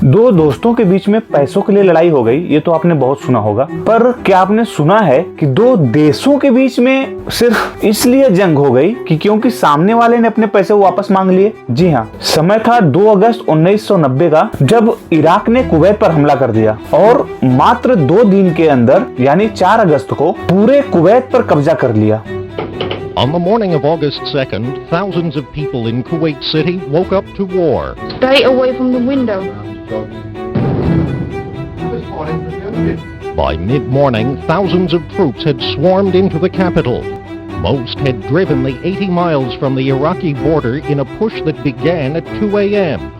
दो दोस्तों के बीच में पैसों के लिए लड़ाई हो गई, ये तो आपने बहुत सुना होगा। पर क्या आपने सुना है कि दो देशों के बीच में सिर्फ इसलिए जंग हो गई कि क्योंकि सामने वाले ने अपने पैसे वापस मांग लिए? जी हाँ, समय था 2 अगस्त 1990 का, जब इराक ने कुवैत पर हमला कर दिया और मात्र 2 दिन के अंदर यानी 4 अगस्त को पूरे कुवैत पर कब्जा कर लिया। On the morning of August 2nd, thousands of people in Kuwait City woke up to war. Stay away from the window. By mid-morning, thousands of troops had swarmed into the capital. Most had driven the 80 miles from the Iraqi border in a push that began at 2 a.m.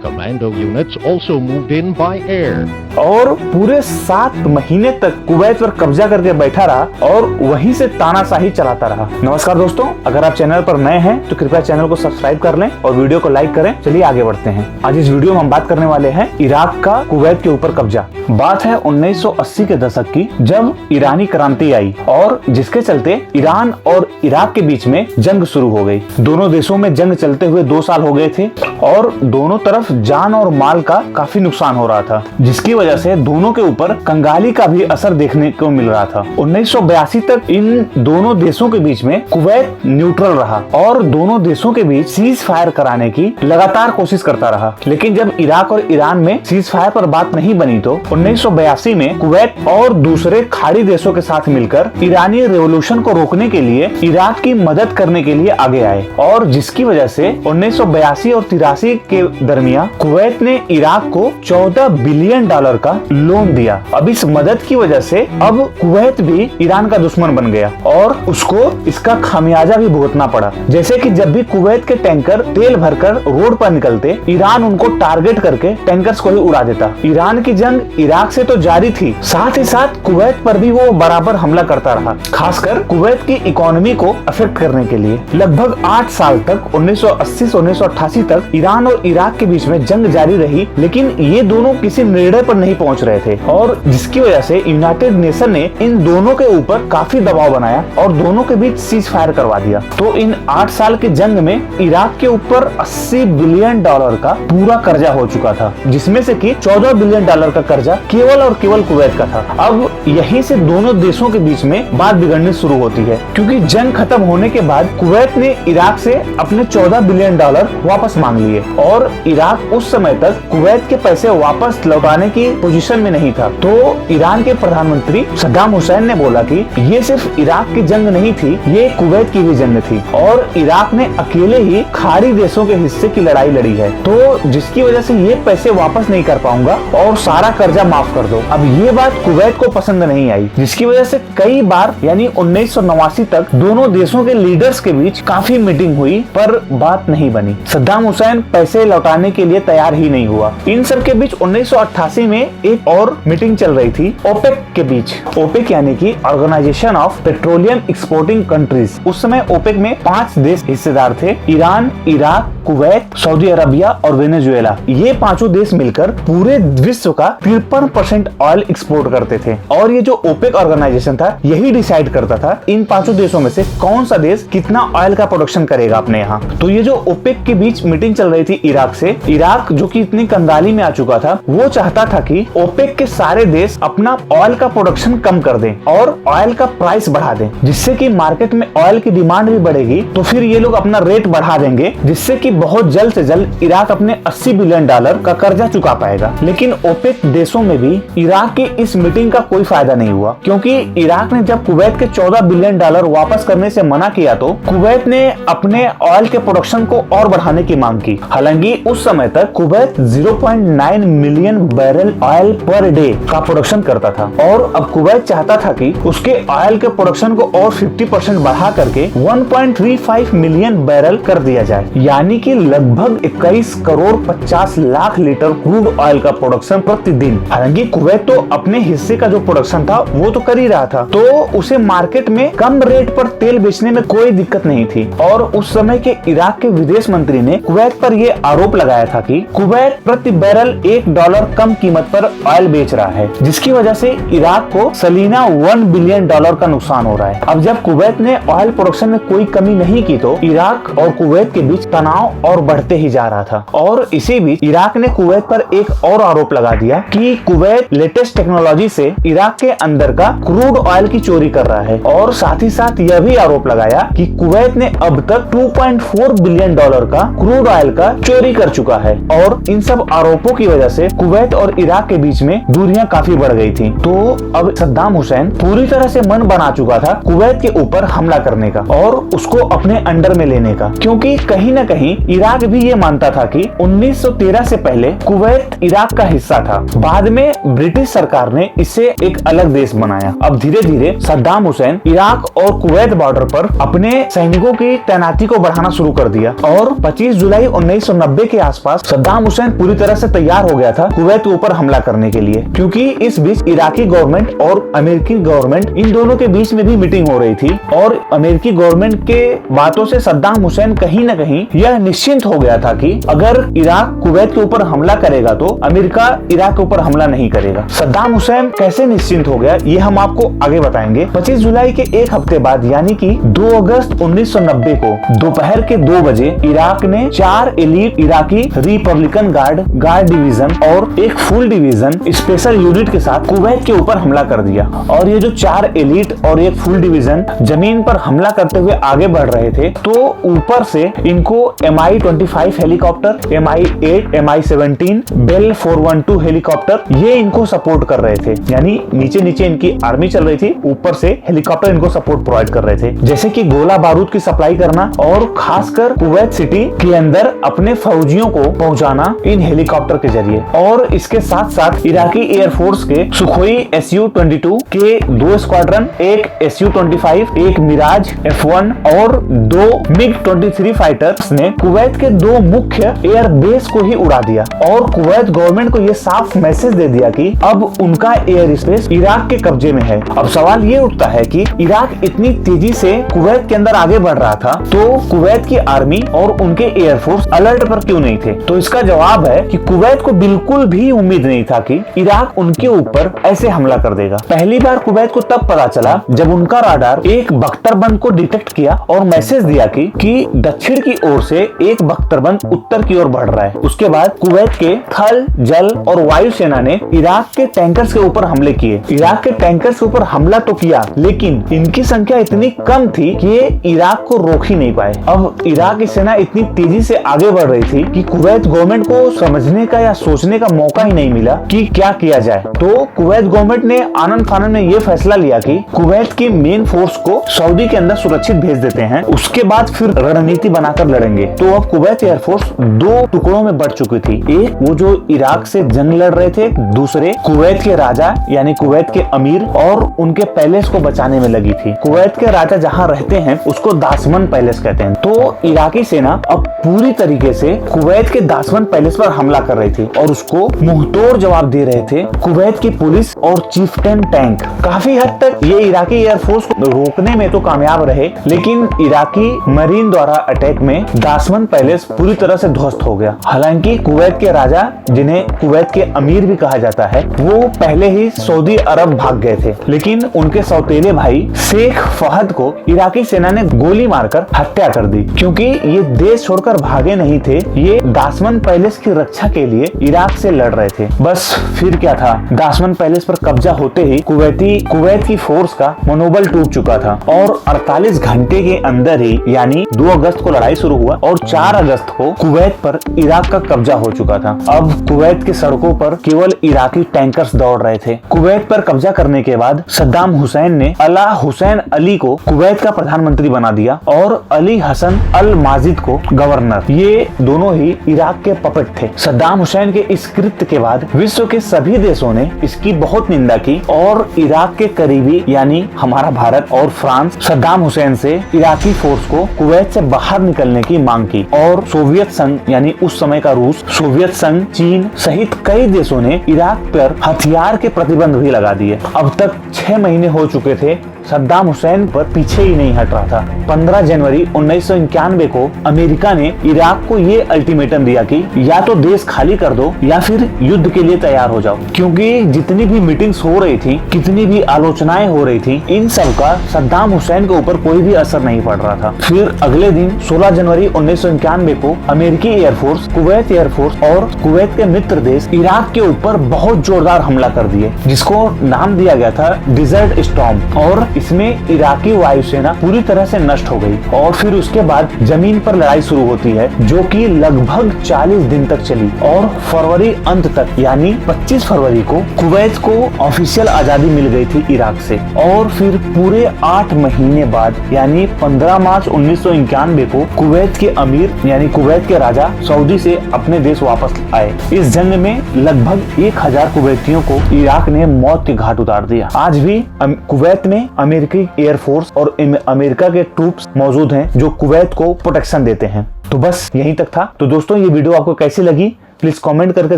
Commando units also moved in by air. और पूरे 7 महीने तक Kuwait पर कब्जा करके बैठा रहा और वहीं से तानाशाही चलाता रहा। नमस्कार दोस्तों, अगर आप चैनल पर नए हैं तो कृपया चैनल को सब्सक्राइब कर लें और वीडियो को लाइक करें। चलिए आगे बढ़ते हैं। आज इस वीडियो में हम बात करने वाले हैं इराक का कुवैत के ऊपर कब्जा। बात है 1980 के दशक की, जब ईरानी क्रांति आई और जिसके चलते ईरान और इराक के बीच में जंग शुरू हो गई। दोनों देशों में जंग चलते हुए 2 साल हो गए थे और दोनों तरफ जान और माल का काफी नुकसान हो रहा था, जिसकी वजह से दोनों के ऊपर कंगाली का भी असर देखने को मिल रहा था। 1982 तक इन दोनों देशों के बीच में कुवैत न्यूट्रल रहा और दोनों देशों के बीच सीज फायर कराने की लगातार कोशिश करता रहा। लेकिन जब इराक और ईरान में सीज फायर पर बात नहीं बनी तो 1982 में कुवैत और दूसरे खाड़ी देशों के साथ मिलकर ईरानी रेवोल्यूशन को रोकने के लिए इराक की मदद करने के लिए आगे आए और जिसकी वजह से 1982 और 83 के दरमियान कुवैत ने इराक को $14 बिलियन का लोन दिया। अब इस मदद की वजह से अब कुवैत भी ईरान का दुश्मन बन गया और उसको इसका खामियाजा भी भुगतना पड़ा। जैसे कि जब भी कुवैत के टैंकर तेल भरकर रोड पर निकलते, ईरान उनको टारगेट करके टैंकर्स को ही उड़ा देता। ईरान की जंग इराक से तो जारी थी, साथ ही साथ कुवैत पर भी वो बराबर हमला करता रहा, खासकर कुवैत की इकोनॉमी को अफेक्ट करने के लिए। लगभग 8 साल तक 1980 से 1988 तक ईरान और इराक के बीच में जंग जारी रही, लेकिन ये दोनों किसी निर्णय पर नहीं पहुंच रहे थे और जिसकी वजह से यूनाइटेड नेशन ने इन दोनों के ऊपर काफी दबाव बनाया और दोनों के बीच सीज फायर करवा दिया। तो इन 8 साल के जंग में इराक के ऊपर $80 बिलियन का पूरा कर्जा हो चुका था, जिसमें से कि $14 बिलियन का कर्जा केवल और केवल कुवैत का था। अब यहीं से दोनों देशों के बीच में बात बिगड़नी शुरू होती है, क्योंकि जंग खत्म होने के बाद कुवैत ने इराक से अपने $14 बिलियन वापस मांग लिए और इराक उस समय तक कुवैत के पैसे वापस लौटाने की पोजीशन में नहीं था। तो ईरान के प्रधानमंत्री सद्दाम हुसैन ने बोला कि ये सिर्फ इराक की जंग नहीं थी, ये कुवैत की भी जंग थी और इराक ने अकेले ही खाड़ी देशों के हिस्से की लड़ाई लड़ी है, तो जिसकी वजह से ये पैसे वापस नहीं कर पाऊंगा और सारा कर्जा माफ कर दो। अब ये बात कुवैत को पसंद नहीं आई, जिसकी वजह से कई बार यानी 1989 तक दोनों देशों के लीडर्स के बीच काफी मीटिंग हुई, पर बात नहीं बनी। सद्दाम हुसैन पैसे लौटाने के लिए तैयार ही नहीं हुआ। इन सब के बीच 1988 में एक और मीटिंग चल रही थी ओपेक के बीच। ओपेक यानी कि organisation of petroleum exporting countries. उस समय ओपेक में 5 देश हिस्सेदार थे, Iran, Iraq, Kuwait, Saudi Arabia और वेनेजुएला। ये 5 देश मिलकर पूरे विश्व का 53% ऑयल एक्सपोर्ट करते थे और ये जो ओपेक ऑर्गेनाइजेशन था यही डिसाइड करता था इन 5 देशों में से कौन सा देश कितना ऑयल का प्रोडक्शन करेगा अपने यहाँ। तो ये जो ओपेक के बीच मीटिंग चल रही थी इराक से, इराक जो कि इतनी कंगाली में आ चुका था, वो चाहता था कि ओपेक के सारे देश अपना ऑयल का प्रोडक्शन कम कर दें और ऑयल का प्राइस बढ़ा दें, जिससे कि मार्केट में ऑयल की डिमांड भी बढ़ेगी। तो फिर ये लोग अपना रेट बढ़ा देंगे, जिससे कि बहुत जल्द से जल्द इराक अपने $80 बिलियन का कर्जा चुका पाएगा। लेकिन ओपेक देशों में भी इराक की इस मीटिंग का कोई फायदा नहीं हुआ, क्योंकि इराक ने जब कुवैत के $14 बिलियन वापस करने से मना किया तो कुवैत ने अपने ऑयल के प्रोडक्शन को और बढ़ाने की मांग की। हालांकि उस समय तक Kuwait 0.9 million barrel oil per day का प्रोडक्शन करता था और अब कुवैत चाहता था कि उसके ऑयल के प्रोडक्शन को और 50% बढ़ा करके 1.35 मिलियन बैरल कर दिया जाए, यानी कि लगभग 21 crore 50 lakh litre crude oil का प्रोडक्शन प्रतिदिन। हालांकि कुवैत तो अपने हिस्से का जो प्रोडक्शन था वो तो कर ही रहा था, तो उसे मार्केट में कम रेट पर तेल बेचने में कोई दिक्कत नहीं थी। और उस समय के इराक के विदेश मंत्री ने कुवैत पर यह आरोप लगाया था था कि कुवैत प्रति बैरल $1 कम कीमत पर ऑयल बेच रहा है, जिसकी वजह से इराक को सलीना $1 बिलियन का नुकसान हो रहा है। अब जब कुवैत ने ऑयल प्रोडक्शन में कोई कमी नहीं की तो इराक और कुवैत के बीच तनाव और बढ़ते ही जा रहा था। और इसी बीच इराक ने कुवैत पर एक और आरोप लगा दिया कि कुवैत लेटेस्ट टेक्नोलॉजी से इराक के अंदर का क्रूड ऑयल की चोरी कर रहा है, और साथ ही साथ यह भी आरोप लगाया कि कुवैत ने अब तक $2.4 बिलियन का क्रूड ऑयल का चोरी कर चुका है। और इन सब आरोपों की वजह से कुवैत और इराक के बीच में दूरियां काफी बढ़ गई थी। तो अब सद्दाम हुसैन पूरी तरह से मन बना चुका था कुवैत के ऊपर हमला करने का और उसको अपने अंडर में लेने का, क्योंकि कहीं न कहीं इराक भी ये मानता था कि 1913 से पहले कुवैत इराक का हिस्सा था। बाद में ब्रिटिश सरकार ने इसे एक अलग देश बनाया। अब धीरे धीरे सद्दाम हुसैन इराक और कुवैत बॉर्डर पर अपने सैनिकों की तैनाती को बढ़ाना शुरू कर दिया और 25 जुलाई 1990 के आसपास सद्दाम हुसैन पूरी तरह से तैयार हो गया था कुवैत के ऊपर हमला करने के लिए, क्योंकि इस बीच इराकी गवर्नमेंट और अमेरिकी गवर्नमेंट इन दोनों के बीच में भी मीटिंग हो रही थी। और अमेरिकी गवर्नमेंट के बातों से सद्दाम हुसैन कहीं न कहीं यह निश्चिंत हो गया था कि अगर इराक कुवैत के ऊपर हमला करेगा तो अमेरिका इराक के ऊपर हमला नहीं करेगा। सद्दाम हुसैन कैसे निश्चिंत हो गया ये हम आपको आगे बताएंगे। 25 जुलाई के एक हफ्ते बाद यानी कि 2 अगस्त 1990 को दोपहर के 2 बजे इराक ने 4 elite Iraqi Republican guard division और एक फुल डिवीजन स्पेशल यूनिट के साथ कुवैत के ऊपर हमला कर दिया। और ये जो 4 एलीट और एक फुल डिवीजन जमीन पर हमला करते हुए आगे बढ़ रहे थे, तो ऊपर से इनको Mi-25 helicopter, Mi-8, Mi-17, bell 412 helicopter ये इनको सपोर्ट कर रहे थे। यानी नीचे नीचे इनकी आर्मी चल रही थी, ऊपर से हेलीकॉप्टर इनको सपोर्ट प्रोवाइड कर रहे थे, जैसे कि गोला बारूद की सप्लाई करना और खासकर कुवैत सिटी के अंदर अपने फौजियों को पहुंचाना इन हेलीकॉप्टर के जरिए। और इसके साथ साथ इराकी एयरफोर्स के सुखोई Su-22 के 2 स्क्वाड्रन, एक Su-25, एक मिराज F-1 और 2 MiG-23 फाइटर्स ने कुवैत के 2 मुख्य एयर बेस को ही उड़ा दिया। और कुवैत गवर्नमेंट को यह साफ मैसेज दे दिया कि अब उनका एयर स्पेस इराक के कब्जे में है। अब सवाल ये उठता है कि इराक इतनी तेजी से कुवैत के अंदर आगे बढ़ रहा था, तो कुवैत की आर्मी और उनके एयरफोर्स अलर्ट पर क्यों नहीं थे? तो इसका जवाब है कि कुवैत को बिल्कुल भी उम्मीद नहीं था कि इराक उनके ऊपर ऐसे हमला कर देगा। पहली बार कुवैत को तब पता चला जब उनका राडार एक बख्तरबंद को डिटेक्ट किया और मैसेज दिया कि दक्षिण की ओर से एक बख्तरबंद उत्तर की ओर बढ़ रहा है। उसके बाद कुवैत के थल, जल और वायु सेना ने इराक के टैंकर्स के ऊपर हमले किए। इराक के टैंकर्स के ऊपर हमला तो किया, लेकिन इनकी संख्या इतनी कम थी कि ये इराक को रोक ही नहीं पाए। अब इराक की सेना इतनी तेजी से आगे बढ़ रही थी कि कुवैत गवर्नमेंट को समझने का या सोचने का मौका ही नहीं मिला कि क्या किया जाए। तो कुवैत गवर्नमेंट ने आनन फानन में ये फैसला लिया कि कुवैत की मेन फोर्स को सऊदी के अंदर सुरक्षित भेज देते हैं, उसके बाद फिर रणनीति बनाकर लड़ेंगे। तो अब कुवैत एयरफोर्स 2 टुकड़ों में बढ़ चुकी थी। एक वो जो इराक से जंग लड़ रहे थे, दूसरे कुवैत के राजा यानी कुवैत के अमीर और उनके पैलेस को बचाने में लगी थी। कुवैत के राजा जहाँ रहते हैं उसको दासमन पैलेस कहते हैं। तो इराकी सेना अब पूरी तरीके से कुवैत के दासमन पैलेस पर हमला कर रही थी और उसको मुंहतोड़ जवाब दे रहे थे कुवैत की पुलिस और चीफ्टेन टैंक। काफी हद तक ये इराकी एयरफोर्स को रोकने में तो कामयाब रहे, लेकिन इराकी मरीन द्वारा अटैक में दासमन पैलेस पूरी तरह से ध्वस्त हो गया। हालांकि कुवैत के राजा, जिन्हें कुवैत के अमीर भी कहा जाता है, वो पहले ही सऊदी अरब भाग गए थे, लेकिन उनके सौतेले भाई शेख फहद को इराकी सेना ने गोली मारकर हत्या कर दी, क्योंकि ये देश छोड़कर भागे नहीं थे, ये दासमन पैलेस की रक्षा के लिए इराक से लड़ रहे थे। बस फिर क्या था, दासमन पैलेस पर कब्जा होते ही कुवैत की फोर्स का मनोबल टूट चुका था और 48 घंटे के अंदर ही यानी 2 अगस्त को लड़ाई शुरू हुआ और 4 अगस्त को कुवैत पर इराक का कब्जा हो चुका था। अब कुवैत की सड़कों पर केवल इराकी टैंकर्स दौड़ रहे थे। कुवैत पर कब्जा करने के बाद सद्दाम हुसैन ने अला हुसैन अली को कुवैत का प्रधानमंत्री बना दिया और अली हसन अल माजिद को गवर्नर। ये दोनों ही इराक के पपेट थे। सद्दाम हुसैन के इस कृत्य के बाद विश्व के सभी देशों ने इसकी बहुत निंदा की और इराक के करीबी यानी हमारा भारत और फ्रांस सद्दाम हुसैन से इराकी फोर्स को कुवैत से बाहर निकलने की मांग की। और सोवियत संघ यानी उस समय का रूस, सोवियत संघ, चीन सहित कई देशों ने इराक पर हथियार के प्रतिबंध भी लगा दिए। अब तक 6 महीने हो चुके थे सद्दाम हुसैन पर पीछे ही नहीं हट रहा था। 15 जनवरी 1991 को अमेरिका ने इराक को ये अल्टीमेटम दिया कि या तो देश खाली कर दो या फिर युद्ध के लिए तैयार हो जाओ, क्योंकि जितनी भी मीटिंग्स हो रही थी, कितनी भी आलोचनाएं हो रही थी, इन सब का सद्दाम हुसैन के ऊपर कोई भी असर नहीं पड़ रहा था। फिर अगले दिन 16 जनवरी 1991 को अमेरिकी एयरफोर्स, कुवैत एयरफोर्स और कुवैत के मित्र देश इराक के ऊपर बहुत जोरदार हमला कर दिए, जिसको नाम दिया गया था डिजर्ट स्टॉर्म, और इसमें इराकी वायुसेना पूरी तरह से नष्ट हो गई। और फिर उसके बाद जमीन पर लड़ाई शुरू होती है, जो कि लगभग 40 दिन तक चली और फरवरी अंत तक यानी 25 फरवरी को कुवैत को ऑफिशियल आजादी मिल गई थी इराक से। और फिर पूरे 8 महीने बाद यानी 15 मार्च 1991 को कुवैत के अमीर यानी कुवैत के राजा सऊदी से अपने देश वापस आए। इस जंग में लगभग 1000 कुवैतियों को इराक ने मौत के घाट उतार दिया। आज भी कुवैत में अमेरिकी एयरफोर्स और अमेरिका के ट्रूप्स मौजूद हैं जो कुवैत को प्रोटेक्शन देते हैं। तो बस यहीं तक था। तो दोस्तों, ये वीडियो आपको कैसी लगी प्लीज कमेंट करके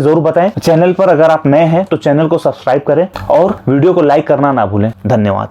जरूर बताएं। चैनल पर अगर आप नए हैं तो चैनल को सब्सक्राइब करें और वीडियो को लाइक करना ना भूलें। धन्यवाद।